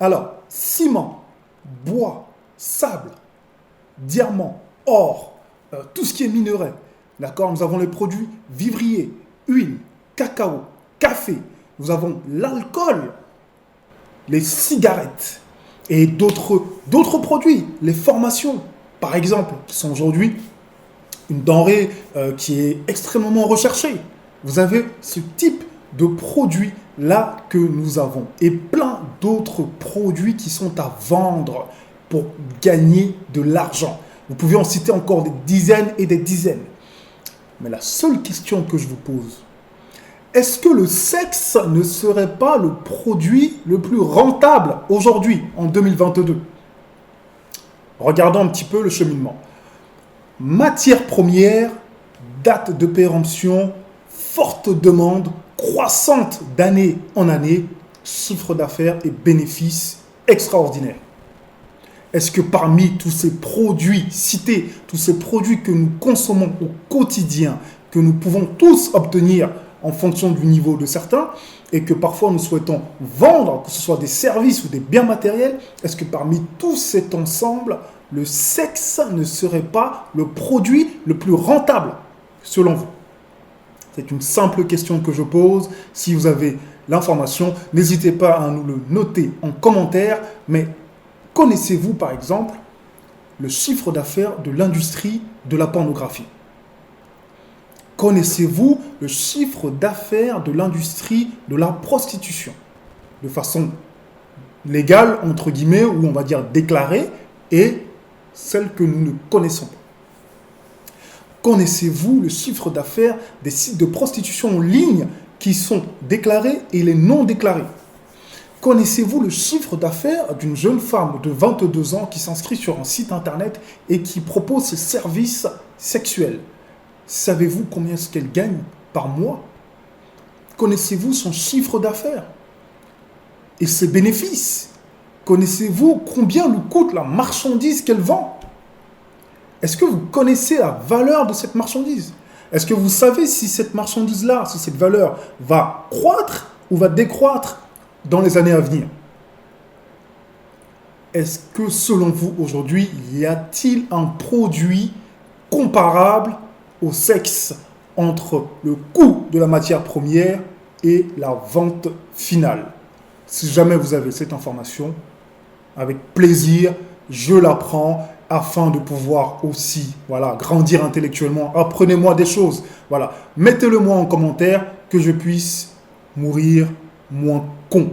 Alors, ciment, bois, sable, diamant, or, tout ce qui est minerai. D'accord? Nous avons les produits vivriers, huile, cacao, café. Nous avons l'alcool, les cigarettes et d'autres produits, les formations, par exemple, qui sont aujourd'hui une denrée qui est extrêmement recherchée. Vous avez ce type de produits-là que nous avons et plein d'autres produits qui sont à vendre pour gagner de l'argent. Vous pouvez en citer encore des dizaines et des dizaines. Mais la seule question que je vous pose, est-ce que le sexe ne serait pas le produit le plus rentable aujourd'hui, en 2022? Regardons un petit peu le cheminement. Matière première, date de péremption, forte demande, croissante d'année en année, chiffre d'affaires et bénéfices extraordinaires. Est-ce que parmi tous ces produits cités, tous ces produits que nous consommons au quotidien, que nous pouvons tous obtenir en fonction du niveau de certains, et que parfois nous souhaitons vendre, que ce soit des services ou des biens matériels, est-ce que parmi tout cet ensemble, le sexe ne serait pas le produit le plus rentable, selon vous? C'est une simple question que je pose. Si vous avez l'information, n'hésitez pas à nous le noter en commentaire. Mais connaissez-vous, par exemple, le chiffre d'affaires de l'industrie de la pornographie? Connaissez-vous le chiffre d'affaires de l'industrie de la prostitution? De façon légale, entre guillemets, ou on va dire déclarée, et celle que nous ne connaissons pas. Connaissez-vous le chiffre d'affaires des sites de prostitution en ligne qui sont déclarés et les non déclarés? Connaissez-vous le chiffre d'affaires d'une jeune femme de 22 ans qui s'inscrit sur un site internet et qui propose ses services sexuels? Savez-vous combien est-ce qu'elle gagne par mois? Connaissez-vous son chiffre d'affaires et ses bénéfices? Connaissez-vous combien lui coûte la marchandise qu'elle vend? Est-ce que vous connaissez la valeur de cette marchandise? Est-ce que vous savez si cette marchandise-là, si cette valeur va croître ou va décroître dans les années à venir? Est-ce que selon vous, aujourd'hui, y a-t-il un produit comparable au sexe entre le coût de la matière première et la vente finale? Si jamais vous avez cette information, avec plaisir, je la prends afin de pouvoir aussi grandir intellectuellement. Apprenez-moi des choses. Mettez-le moi en commentaire que je puisse mourir moins con.